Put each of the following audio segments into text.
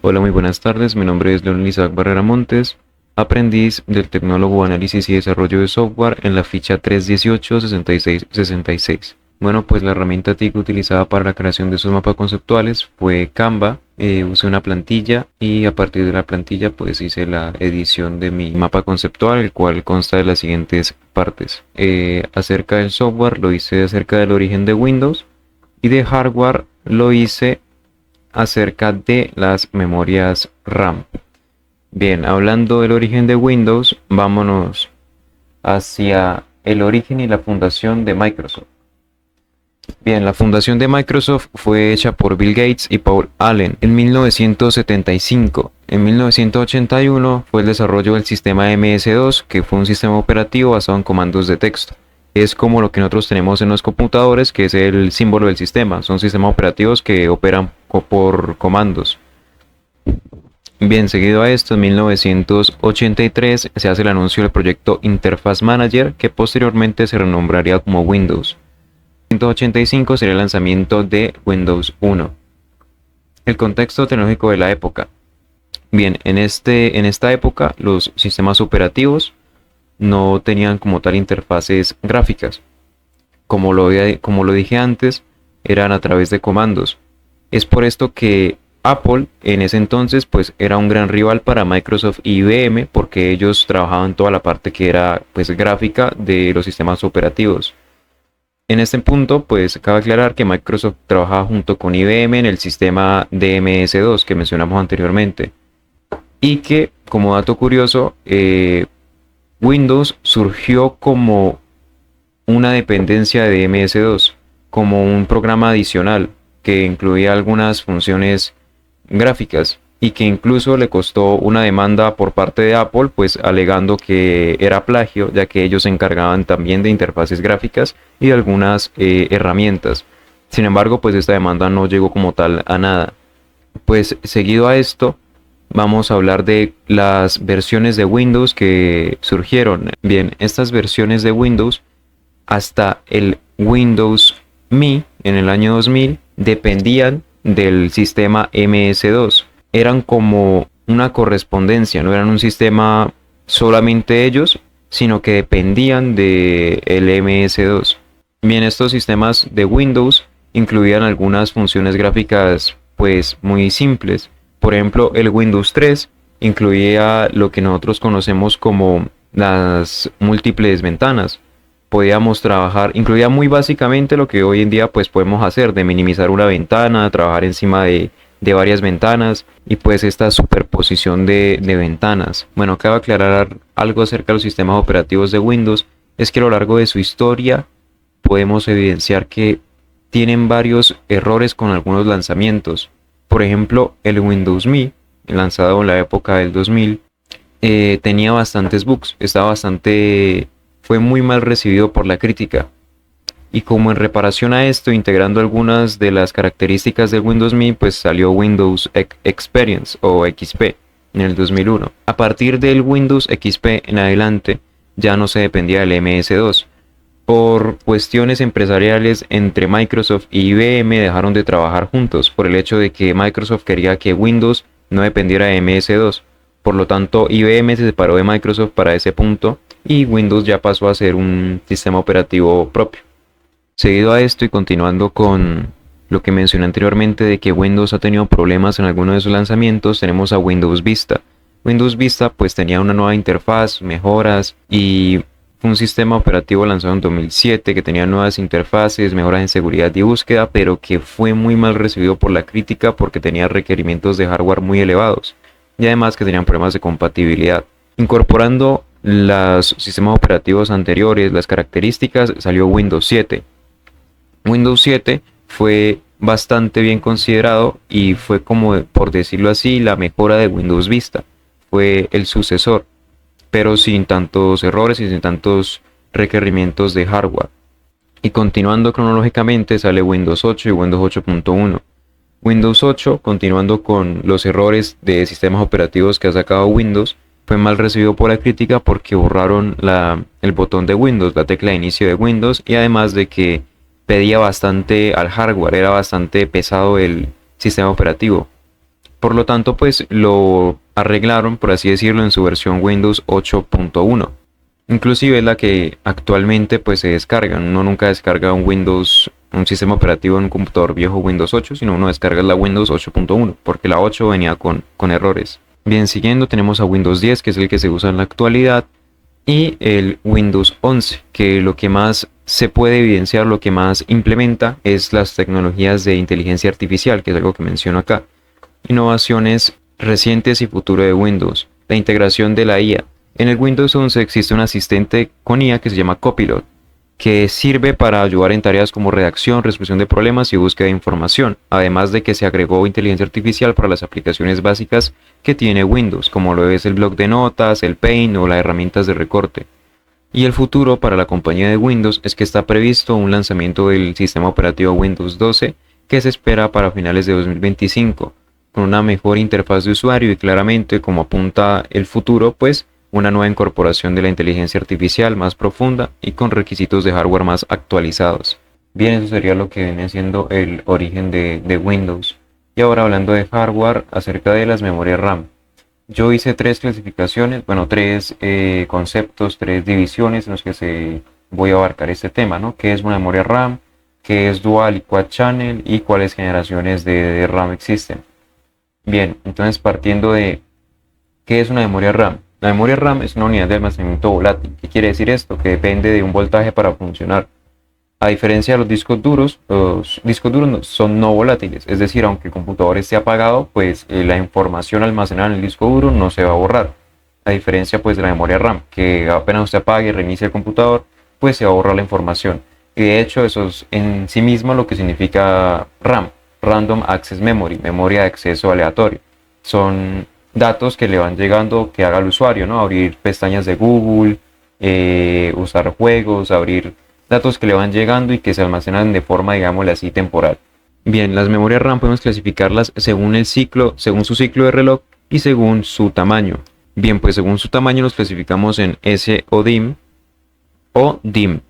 Hola, muy buenas tardes. Mi nombre es León Isaac Barrera Montes, aprendiz del tecnólogo Análisis y Desarrollo de Software en la ficha 318-6666. Bueno, pues la herramienta TIC utilizada para la creación de esos mapas conceptuales fue Canva. Usé una plantilla y a partir de la plantilla pues hice la edición de mi mapa conceptual, el cual consta de las siguientes partes. Acerca del software lo hice acerca del origen de Windows y de hardware lo hice acerca de las memorias RAM. Bien, hablando del origen de Windows, vámonos hacia el origen y la fundación de Microsoft. Bien, la fundación de Microsoft fue hecha por Bill Gates y Paul Allen en 1975. En 1981 fue el desarrollo del sistema MS-2, que fue un sistema operativo basado en comandos de texto. Es como lo que nosotros tenemos en los computadores, que es el símbolo del sistema. Son sistemas operativos que operan por comandos. Bien, seguido a esto, en 1983 se hace el anuncio del proyecto Interface Manager, que posteriormente se renombraría como Windows. En 1985 sería el lanzamiento de Windows 1. El contexto tecnológico de la época. Bien, en esta época los sistemas operativos no tenían como tal interfaces gráficas. Como lo dije antes, eran a través de comandos. Es por esto que Apple en ese entonces pues era un gran rival para Microsoft y IBM, porque ellos trabajaban toda la parte que era pues gráfica de los sistemas operativos. En este punto pues cabe aclarar que Microsoft trabajaba junto con IBM en el sistema DMS2 que mencionamos anteriormente, y que, como dato curioso, Windows surgió como una dependencia de MS2, como un programa adicional que incluía algunas funciones gráficas y que incluso le costó una demanda por parte de Apple, pues alegando que era plagio, ya que ellos se encargaban también de interfaces gráficas y de algunas herramientas. Sin embargo, pues esta demanda no llegó como tal a nada. Pues seguido a esto, vamos a hablar de las versiones de Windows que surgieron. Bien, estas versiones de Windows hasta el Windows Me en el año 2000 dependían del sistema MS2. Eran como una correspondencia, no eran un sistema solamente ellos, sino que dependían del MS2. Bien, estos sistemas de Windows incluían algunas funciones gráficas pues muy simples. Por ejemplo, el Windows 3 incluía lo que nosotros conocemos como las múltiples ventanas. Podíamos trabajar, incluía muy básicamente lo que hoy en día pues podemos hacer, de minimizar una ventana, trabajar encima de varias ventanas y pues esta superposición de ventanas. Bueno, cabe aclarar algo acerca de los sistemas operativos de Windows, es que a lo largo de su historia podemos evidenciar que tienen varios errores con algunos lanzamientos. Por ejemplo, el Windows Me, lanzado en la época del 2000, tenía bastantes bugs, fue muy mal recibido por la crítica. Y como en reparación a esto, integrando algunas de las características del Windows Me, pues salió Windows Experience o XP en el 2001. A partir del Windows XP en adelante, ya no se dependía del MS2. Por cuestiones empresariales entre Microsoft y IBM dejaron de trabajar juntos por el hecho de que Microsoft quería que Windows no dependiera de MS2. Por lo tanto, IBM se separó de Microsoft para ese punto y Windows ya pasó a ser un sistema operativo propio. Seguido a esto y continuando con lo que mencioné anteriormente de que Windows ha tenido problemas en algunos de sus lanzamientos, tenemos a Windows Vista. Windows Vista pues tenía una nueva interfaz, mejoras y un sistema operativo lanzado en 2007 que tenía nuevas interfaces, mejoras en seguridad y búsqueda, pero que fue muy mal recibido por la crítica porque tenía requerimientos de hardware muy elevados y además que tenían problemas de compatibilidad. Incorporando los sistemas operativos anteriores, las características, salió Windows 7. Windows 7 fue bastante bien considerado y fue, como por decirlo así, la mejora de Windows Vista. Fue el sucesor, pero sin tantos errores y sin tantos requerimientos de hardware. Y continuando cronológicamente sale Windows 8 y Windows 8.1. Windows 8, continuando con los errores de sistemas operativos que ha sacado Windows, fue mal recibido por la crítica porque borraron el botón de Windows, la tecla de inicio de Windows, y además de que pedía bastante al hardware, era bastante pesado el sistema operativo. Por lo tanto, pues lo arreglaron, por así decirlo, en su versión Windows 8.1. Inclusive es la que actualmente pues se descarga. Uno nunca descarga un sistema operativo en un computador viejo Windows 8, sino uno descarga la Windows 8.1, porque la 8 venía con errores. Bien, siguiendo tenemos a Windows 10, que es el que se usa en la actualidad, y el Windows 11, que lo que más se puede evidenciar, lo que más implementa es las tecnologías de inteligencia artificial, que es algo que menciono acá. Innovaciones recientes y futuro de Windows. La integración de la IA. En el Windows 11 existe un asistente con IA que se llama Copilot, que sirve para ayudar en tareas como redacción, resolución de problemas y búsqueda de información, además de que se agregó inteligencia artificial para las aplicaciones básicas que tiene Windows, como lo es el bloc de notas, el Paint o las herramientas de recorte. Y el futuro para la compañía de Windows es que está previsto un lanzamiento del sistema operativo Windows 12 que se espera para finales de 2025, con una mejor interfaz de usuario y claramente, como apunta el futuro, pues una nueva incorporación de la inteligencia artificial más profunda y con requisitos de hardware más actualizados. Bien, eso sería lo que viene siendo el origen de Windows. Y ahora hablando de hardware, acerca de las memorias RAM. Yo hice tres clasificaciones, bueno, tres conceptos, tres divisiones en los que voy a abarcar este tema, ¿no? ¿Qué es una memoria RAM? ¿Qué es dual y quad channel? ¿Y cuáles generaciones de RAM existen? Bien, entonces partiendo de ¿qué es una memoria RAM? La memoria RAM es una unidad de almacenamiento volátil. ¿Qué quiere decir esto? Que depende de un voltaje para funcionar. A diferencia de los discos duros son no volátiles. Es decir, aunque el computador esté apagado, pues la información almacenada en el disco duro no se va a borrar. A diferencia pues de la memoria RAM, que apenas usted apague y reinicie el computador, pues se va a borrar la información. Y de hecho eso es en sí mismo lo que significa RAM. Random Access Memory, memoria de acceso aleatorio. Son datos que le van llegando que haga el usuario, ¿no? Abrir pestañas de Google, usar juegos, abrir datos que le van llegando y que se almacenan de forma, digámosle así, temporal. Bien, las memorias RAM podemos clasificarlas según su ciclo de reloj y según su tamaño. Bien, pues según su tamaño los clasificamos en SODIMM o DIMM.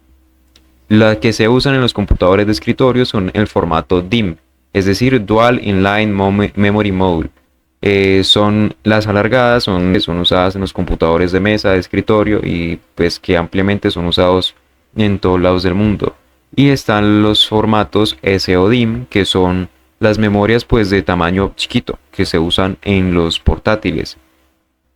Las que se usan en los computadores de escritorio son el formato DIMM, es decir, Dual Inline Memory Mode. Son las alargadas, son usadas en los computadores de mesa, de escritorio y pues que ampliamente son usados en todos lados del mundo. Y están los formatos SODIMM, que son las memorias pues de tamaño chiquito que se usan en los portátiles.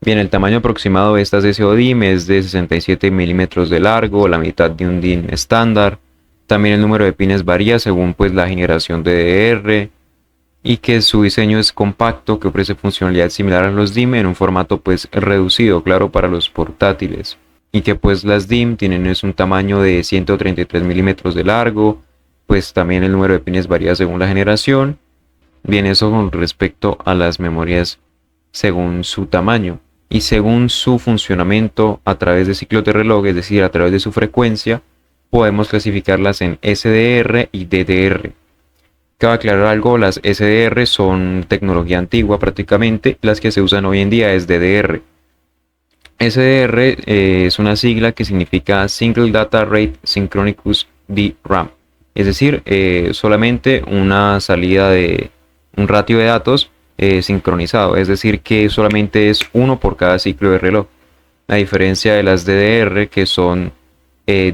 Bien, el tamaño aproximado de estas SODIMM es de 67 milímetros de largo, la mitad de un DIMM estándar. También el número de pines varía según pues la generación de DDR y que su diseño es compacto, que ofrece funcionalidad similar a los DIMM en un formato pues reducido, claro, para los portátiles. Y que pues las DIMM tienen un tamaño de 133 milímetros de largo, pues también el número de pines varía según la generación. Bien, eso con respecto a las memorias según su tamaño y según su funcionamiento a través de ciclos de reloj, es decir, a través de su frecuencia, podemos clasificarlas en SDR y DDR. Cabe aclarar algo, las SDR son tecnología antigua prácticamente, las que se usan hoy en día es DDR. SDR es una sigla que significa Single Data Rate Synchronous DRAM, es decir, solamente una salida de un ratio de datos sincronizado, es decir, que solamente es uno por cada ciclo de reloj, a diferencia de las DDR que son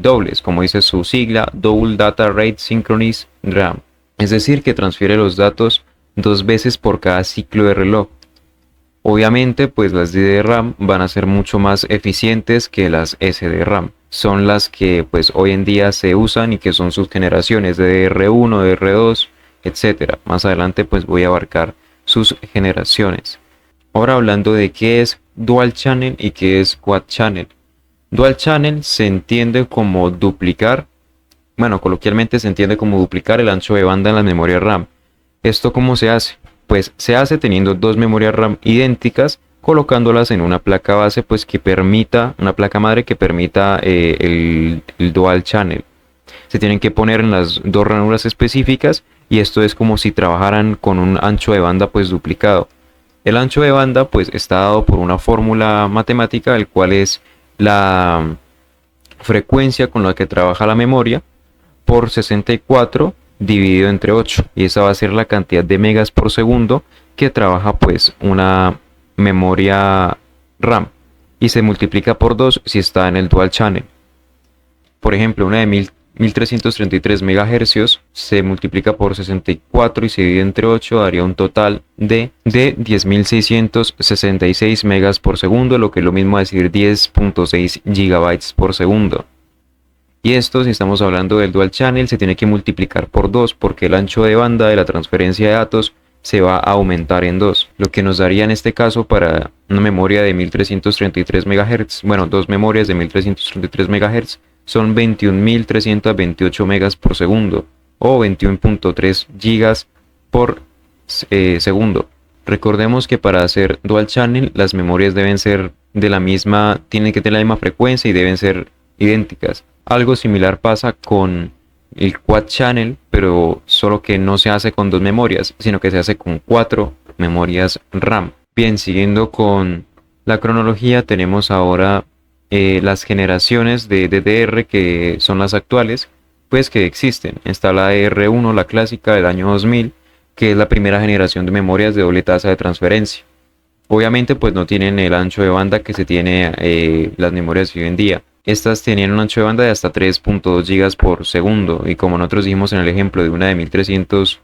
dobles, como dice su sigla, Double Data Rate Synchronous DRAM, es decir, que transfiere los datos dos veces por cada ciclo de reloj. Obviamente, pues las DDR van a ser mucho más eficientes que las SDRAM. Son las que pues hoy en día se usan y que son sus generaciones DDR1, DDR2, etcétera. Más adelante pues voy a abarcar sus generaciones. Ahora hablando de qué es Dual Channel y qué es Quad Channel. Dual Channel se entiende como duplicar, bueno, coloquialmente se entiende como duplicar el ancho de banda en la memoria RAM. ¿Esto cómo se hace? Pues se hace teniendo dos memorias RAM idénticas, colocándolas en una placa base, pues que permita, una placa madre que permita el Dual Channel. Se tienen que poner en las dos ranuras específicas y esto es como si trabajaran con un ancho de banda pues duplicado. El ancho de banda pues está dado por una fórmula matemática, el cual es la frecuencia con la que trabaja la memoria por 64 dividido entre 8, y esa va a ser la cantidad de megas por segundo que trabaja pues una memoria RAM y se multiplica por 2 si está en el dual channel. Por ejemplo, una de 1333 MHz se multiplica por 64 y se divide entre 8, daría un total de 10.666 megas por segundo, lo que es lo mismo a decir 10.6 gigabytes por segundo. Y esto, si estamos hablando del dual channel, se tiene que multiplicar por 2 porque el ancho de banda de la transferencia de datos se va a aumentar en 2, lo que nos daría en este caso para una memoria de 1333 MHz, bueno, dos memorias de 1333 MHz, son 21.328 megas por segundo o 21.3 gigas por segundo. Recordemos que para hacer dual channel las memorias deben ser de la misma, tienen que tener la misma frecuencia y deben ser idénticas. Algo similar pasa con el quad channel, pero solo que no se hace con 2 memorias, sino que se hace con 4 memorias RAM. Bien, siguiendo con la cronología, tenemos ahora las generaciones de DDR que son las actuales, pues que existen. Está la DDR1, la clásica del año 2000, que es la primera generación de memorias de doble tasa de transferencia. Obviamente pues no tienen el ancho de banda que se tiene las memorias de hoy en día. Estas tenían un ancho de banda de hasta 3.2 GB por segundo y como nosotros dijimos en el ejemplo de una de 1300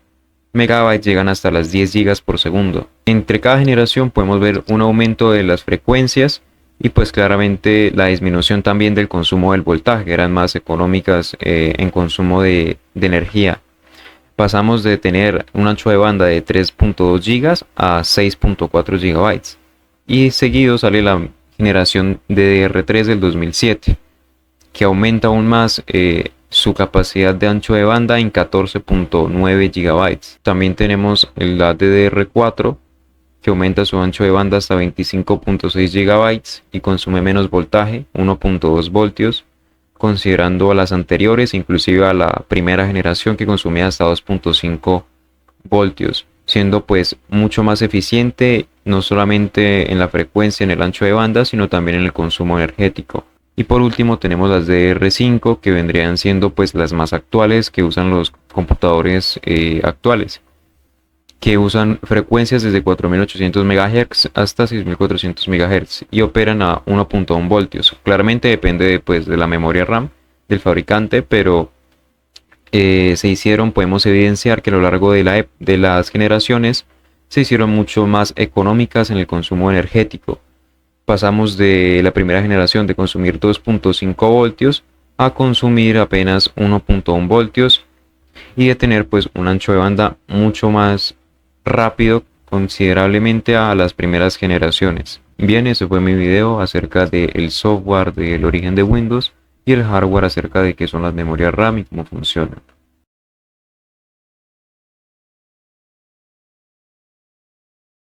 MB llegan hasta las 10 GB por segundo. Entre cada generación podemos ver un aumento de las frecuencias y pues claramente la disminución también del consumo del voltaje, eran más económicas en consumo de energía. Pasamos de tener un ancho de banda de 3.2 GB a 6.4 GB y seguido sale la generación DDR3 del 2007 que aumenta aún más su capacidad de ancho de banda en 14.9 GB. También tenemos la DDR4 que aumenta su ancho de banda hasta 25.6 GB y consume menos voltaje, 1.2 voltios, considerando a las anteriores, inclusive a la primera generación que consumía hasta 2.5 voltios, siendo pues mucho más eficiente no solamente en la frecuencia, en el ancho de banda, sino también en el consumo energético. Y por último tenemos las DDR5 que vendrían siendo pues las más actuales que usan los computadores actuales, que usan frecuencias desde 4800 MHz hasta 6400 MHz y operan a 1.1 voltios. Claramente depende pues de la memoria RAM del fabricante, pero se hicieron, podemos evidenciar que a lo largo de las generaciones se hicieron mucho más económicas en el consumo energético. Pasamos de la primera generación de consumir 2.5 voltios a consumir apenas 1.1 voltios y de tener pues un ancho de banda mucho más rápido considerablemente a las primeras generaciones. Bien, ese fue mi video acerca del software, del origen de Windows y el hardware acerca de qué son las memorias RAM y cómo funcionan.